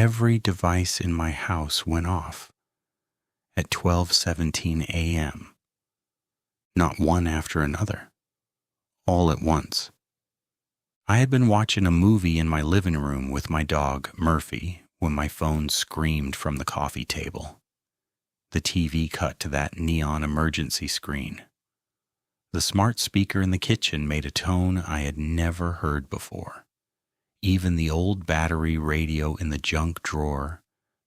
every device in my house went off at 12:17 a.m., not one after another, all at once. I had been watching a movie in my living room with my dog, Murphy, when my phone screamed from the coffee table. The TV cut to that neon emergency screen. The smart speaker in the kitchen made a tone I had never heard before. Even the old battery radio in the junk drawer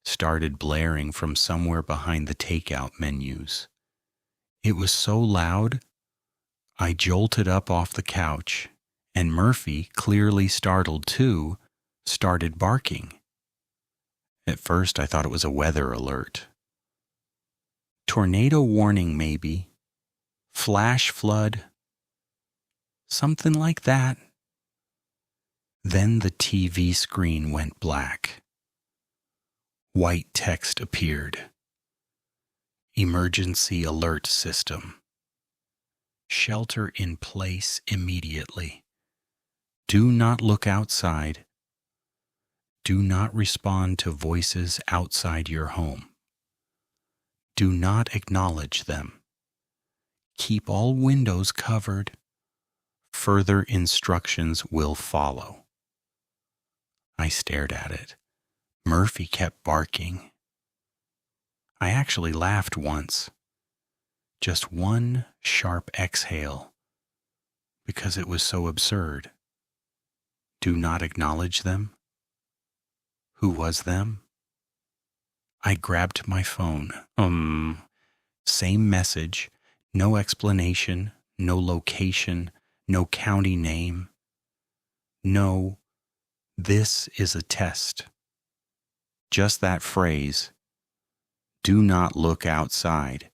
started blaring from somewhere behind the takeout menus. It was so loud, I jolted up off the couch, and Murphy, clearly startled too, started barking. At first I thought it was a weather alert. Tornado warning maybe. Flash flood. Something like that. Then the TV screen went black. White text appeared. Emergency alert system. Shelter in place immediately. Do not look outside. Do not respond to voices outside your home. Do not acknowledge them. Keep all windows covered. Further instructions will follow. I stared at it. Murphy kept barking. I actually laughed once. Just one sharp exhale, because it was so absurd. Do not acknowledge them? Who was them? I grabbed my phone. Same message, no explanation, no location, no county name. No, this is a test. Just that phrase, do not look outside.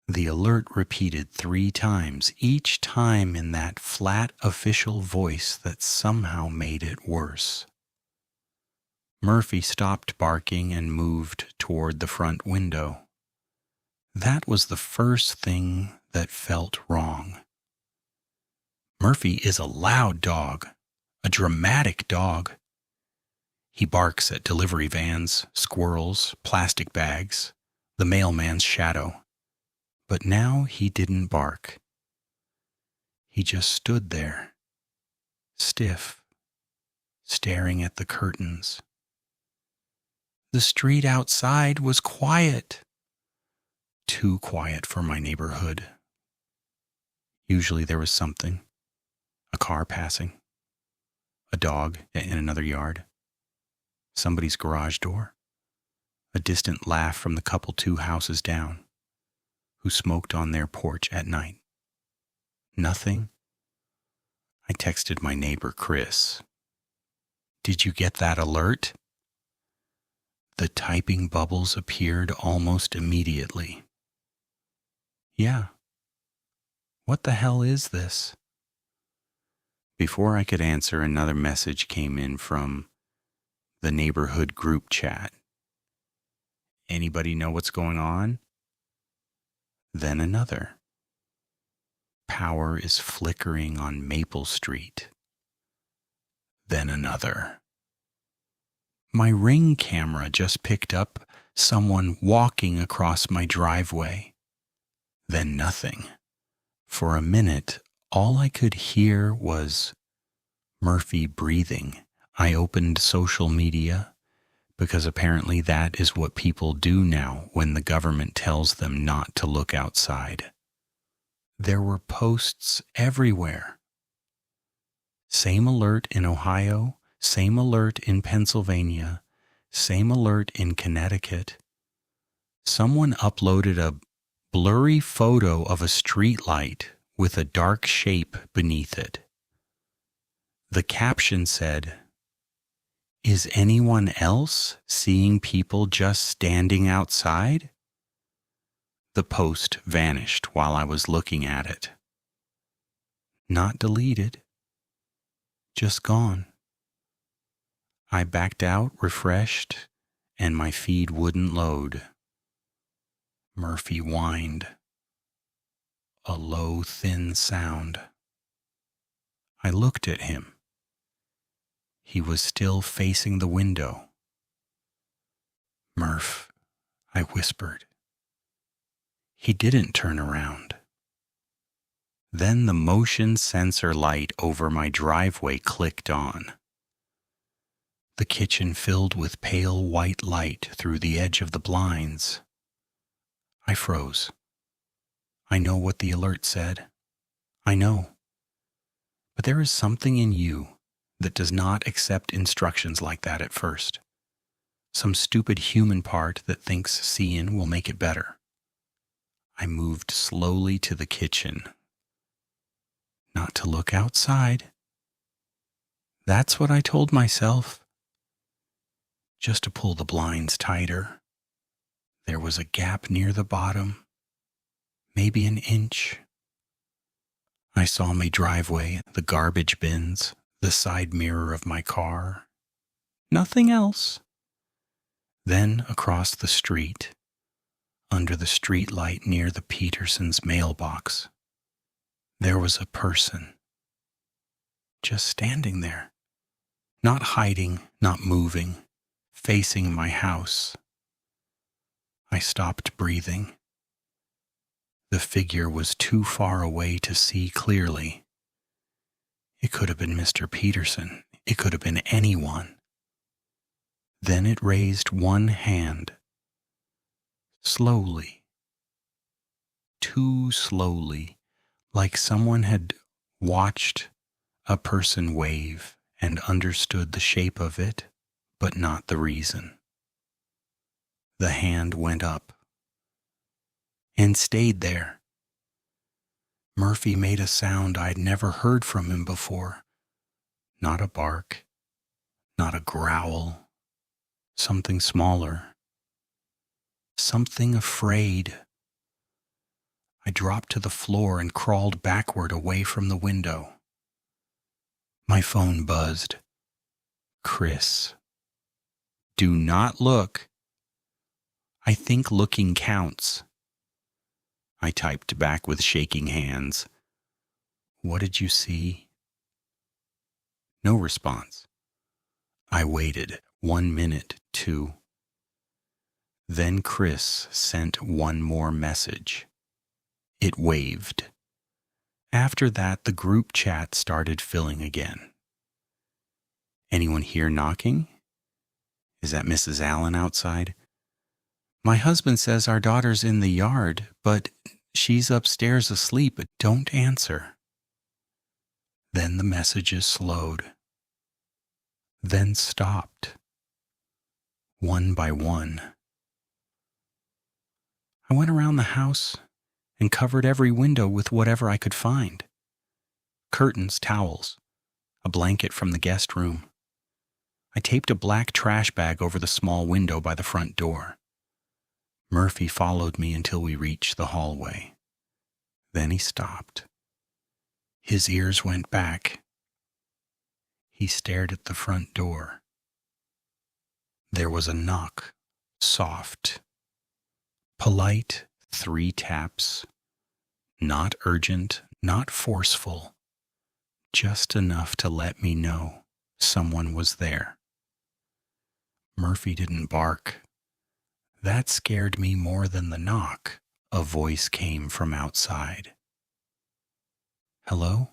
The alert repeated 3 times, each time in that flat official voice that somehow made it worse. Murphy stopped barking and moved toward the front window. That was the first thing that felt wrong. Murphy is a loud dog, a dramatic dog. He barks at delivery vans, squirrels, plastic bags, the mailman's shadow. But now he didn't bark. He just stood there, stiff, staring at the curtains. The street outside was quiet. Too quiet for my neighborhood. Usually there was something. A car passing. A dog in another yard. Somebody's garage door. A distant laugh from the couple 2 houses down, who smoked on their porch at night. Nothing. I texted my neighbor, Chris. Did you get that alert? The typing bubbles appeared almost immediately. Yeah. What the hell is this? Before I could answer, another message came in from the neighborhood group chat. Anybody know what's going on? Then another. Power is flickering on Maple Street. Then another. My Ring camera just picked up someone walking across my driveway. Then nothing. For a minute, all I could hear was Murphy breathing. I opened social media, because apparently that is what people do now when the government tells them not to look outside. There were posts everywhere. Same alert in Ohio, same alert in Pennsylvania, same alert in Connecticut. Someone uploaded a blurry photo of a streetlight with a dark shape beneath it. The caption said, "Is anyone else seeing people just standing outside?" The post vanished while I was looking at it. Not deleted, just gone. I backed out, refreshed, and my feed wouldn't load. Murphy whined. A low, thin sound. I looked at him. He was still facing the window, Murph, I whispered. He didn't turn around. Then the motion sensor light over my driveway clicked on. The kitchen filled with pale white light through the edge of the blinds. I froze. I know what the alert said. I know. But there is something in you that does not accept instructions like that at first. Some stupid human part that thinks seeing will make it better. I moved slowly to the kitchen. Not to look outside. That's what I told myself. Just to pull the blinds tighter. There was a gap near the bottom, maybe an inch. I saw my driveway, the garbage bins, the side mirror of my car. Nothing else. Then across the street, under the streetlight near the Petersons' mailbox, there was a person. Just standing there. Not hiding, not moving, facing my house. I stopped breathing. The figure was too far away to see clearly. It could have been Mr. Peterson. It could have been anyone. Then it raised one hand. Slowly. Too slowly, like someone had watched a person wave and understood the shape of it, but not the reason. The hand went up and stayed there. Murphy made a sound I'd never heard from him before. Not a bark, not a growl. Something smaller. Something afraid. I dropped to the floor and crawled backward away from the window. My phone buzzed. Chris. Do not look. I think looking counts. I typed back with shaking hands. What did you see? No response. I waited. 1 minute, 2. Then Chris sent one more message. It waved. After that, the group chat started filling again. Anyone here knocking? Is that Mrs. Allen outside? My husband says our daughter's in the yard, but she's upstairs asleep. Don't answer. Then the messages slowed. Then stopped. One by one. I went around the house and covered every window with whatever I could find. Curtains, towels, a blanket from the guest room. I taped a black trash bag over the small window by the front door. Murphy followed me until we reached the hallway. Then he stopped. His ears went back. He stared at the front door. There was a knock, soft, polite, 3 taps, not urgent, not forceful, just enough to let me know someone was there. Murphy didn't bark. That scared me more than the knock. A voice came from outside. Hello?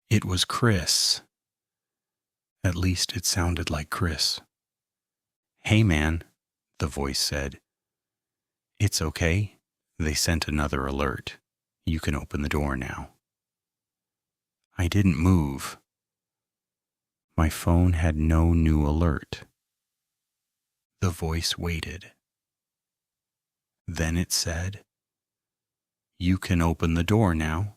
It was Chris. At least it sounded like Chris. Hey man, the voice said. It's okay. They sent another alert. You can open the door now. I didn't move. My phone had no new alert. The voice waited. Then it said, You can open the door now.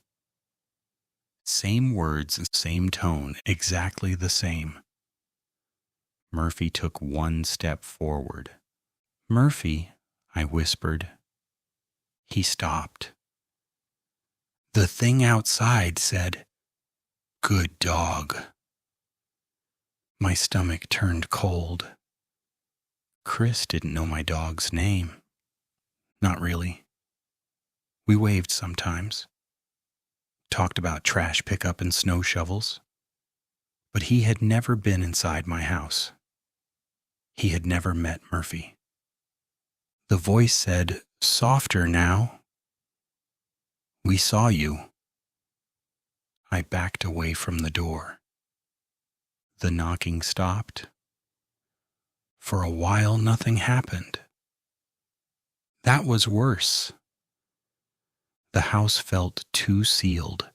Same words, same tone, exactly the same. Murphy took 1 step forward. Murphy, I whispered. He stopped. The thing outside said, Good dog. My stomach turned cold. Chris didn't know my dog's name. Not really. We waved sometimes. Talked about trash pickup and snow shovels. But he had never been inside my house. He had never met Murphy. The voice said, "Softer now. We saw you." I backed away from the door. The knocking stopped. For a while, nothing happened. That was worse. The house felt too sealed,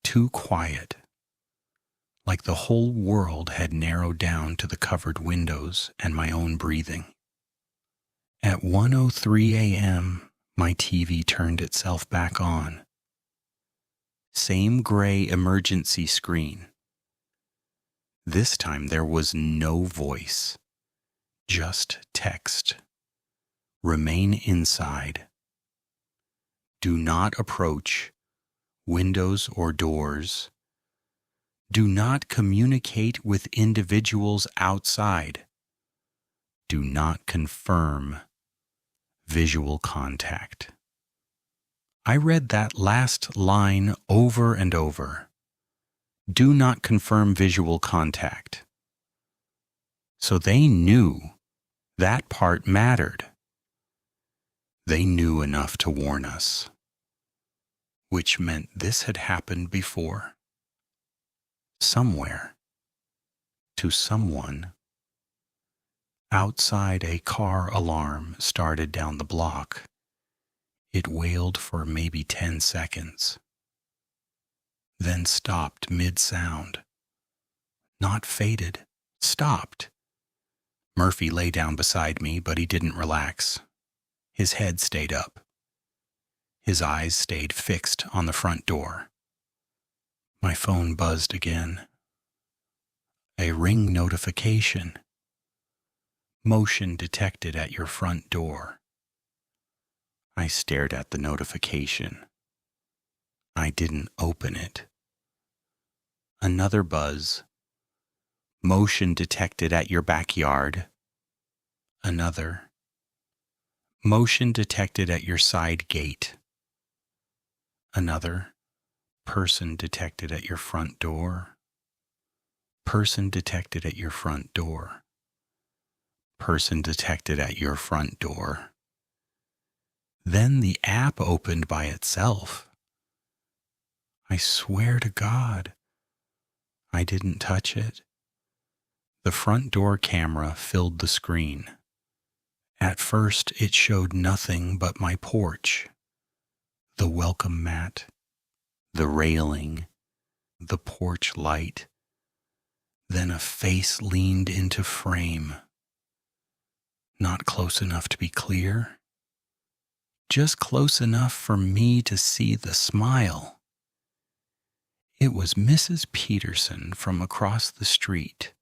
too quiet, like the whole world had narrowed down to the covered windows and my own breathing. At 1:03 a.m., my TV turned itself back on. Same gray emergency screen. This time there was no voice, just text. Remain inside. Do not approach windows or doors. Do not communicate with individuals outside. Do not confirm visual contact. I read that last line over and over. Do not confirm visual contact. So they knew that part mattered. They knew enough to warn us, which meant this had happened before. Somewhere, to someone. Outside, a car alarm started down the block. It wailed for maybe 10 seconds, then stopped mid-sound. Not faded, stopped. Murphy lay down beside me, but he didn't relax. His head stayed up. His eyes stayed fixed on the front door. My phone buzzed again. A ring notification. Motion detected at your front door. I stared at the notification. I didn't open it. Another buzz. Motion detected at your backyard. Another. Motion detected at your side gate. Another. Person detected at your front door. Person detected at your front door. Person detected at your front door. Then the app opened by itself. I swear to God, I didn't touch it. The front door camera filled the screen. At first, it showed nothing but my porch, the welcome mat, the railing, the porch light. Then a face leaned into frame. Not close enough to be clear, just close enough for me to see the smile. It was Mrs. Peterson from across the street,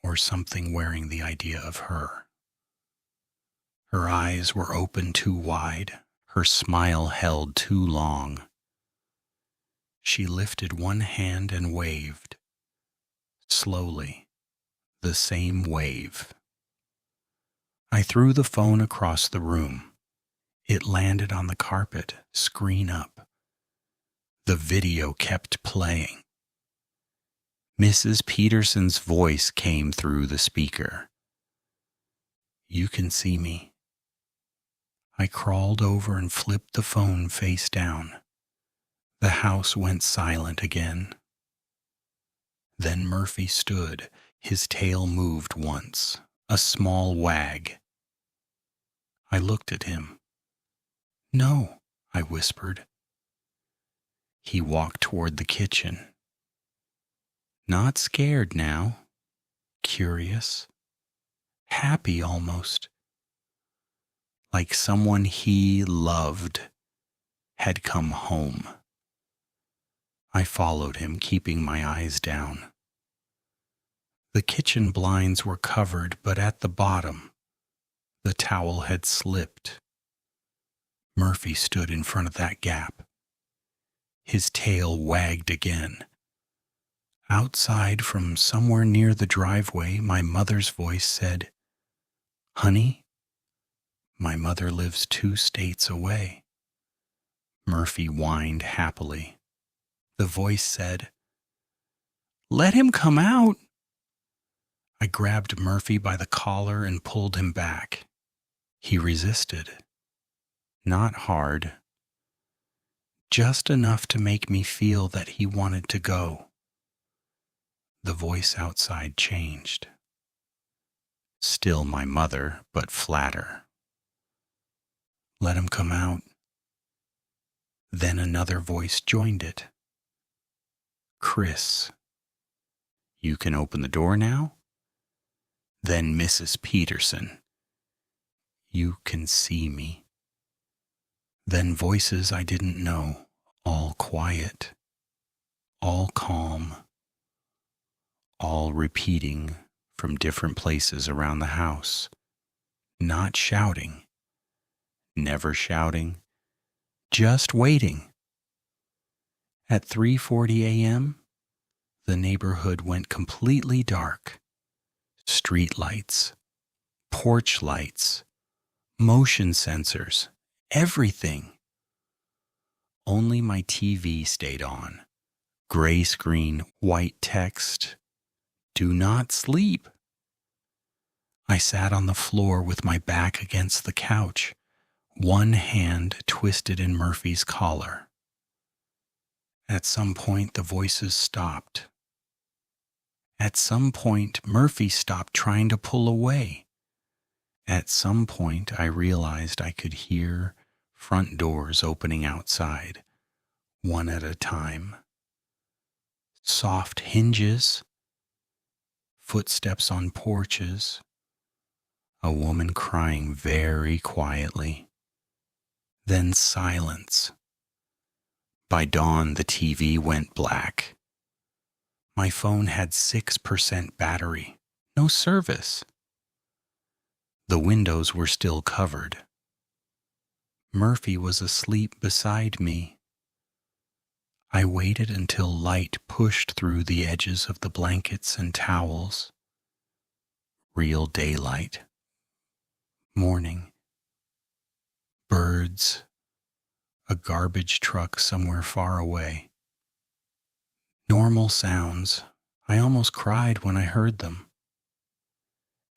or something wearing the idea of her. Her eyes were open too wide, her smile held too long. She lifted one hand and waved. Slowly, the same wave. I threw the phone across the room. It landed on the carpet, screen up. The video kept playing. Mrs. Peterson's voice came through the speaker. "You can see me." I crawled over and flipped the phone face down. The house went silent again. Then Murphy stood. His tail moved once, a small wag. I looked at him. "No," I whispered. He walked toward the kitchen. Not scared now, curious, happy almost. Like someone he loved had come home. I followed him, keeping my eyes down. The kitchen blinds were covered, but at the bottom, the towel had slipped. Murphy stood in front of that gap. His tail wagged again. Outside, from somewhere near the driveway, my mother's voice said, "Honey, my mother lives 2 states away." Murphy whined happily. The voice said, "Let him come out." I grabbed Murphy by the collar and pulled him back. He resisted. Not hard. Just enough to make me feel that he wanted to go. The voice outside changed. Still my mother, but flatter. Let him come out. Then another voice joined it. Chris. You can open the door now? Then Mrs. Peterson. You can see me. Then voices I didn't know, all quiet, all calm, all repeating from different places around the house. Not shouting, never shouting, just waiting. At 3:40 a.m., the neighborhood went completely dark. Streetlights, porch lights, motion sensors, everything. Only my TV stayed on. Gray screen, white text. Do not sleep. I sat on the floor with my back against the couch, one hand twisted in Murphy's collar. At some point, the voices stopped. At some point, Murphy stopped trying to pull away. At some point, I realized I could hear front doors opening outside, one at a time. Soft hinges, footsteps on porches, a woman crying very quietly. Then silence. By dawn, the TV went black. My phone had 6% battery, no service. The windows were still covered. Murphy was asleep beside me. I waited until light pushed through the edges of the blankets and towels. Real daylight. Morning. Birds. A garbage truck somewhere far away. Normal sounds. I almost cried when I heard them.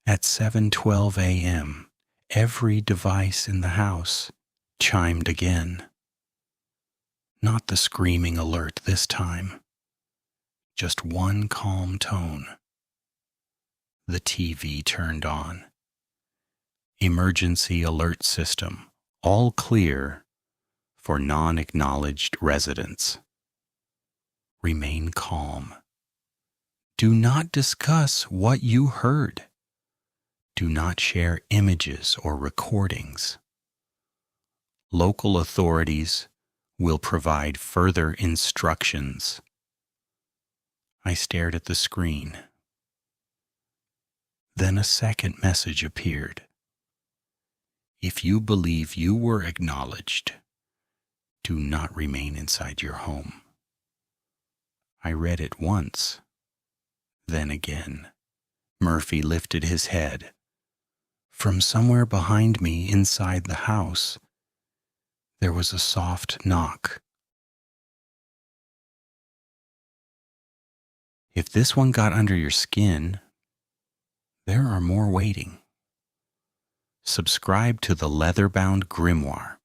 At 7:12 a.m., every device in the house chimed again. Not the screaming alert this time. Just one calm tone. The TV turned on. Emergency alert system. All clear for non-acknowledged residents. Remain calm. Do not discuss what you heard. Do not share images or recordings. Local authorities will provide further instructions. I stared at the screen. Then a second message appeared. If you believe you were acknowledged, do not remain inside your home. I read it once, then again. Murphy lifted his head. From somewhere behind me inside the house, there was a soft knock. If this one got under your skin, there are more waiting. Subscribe to the leather-bound grimoire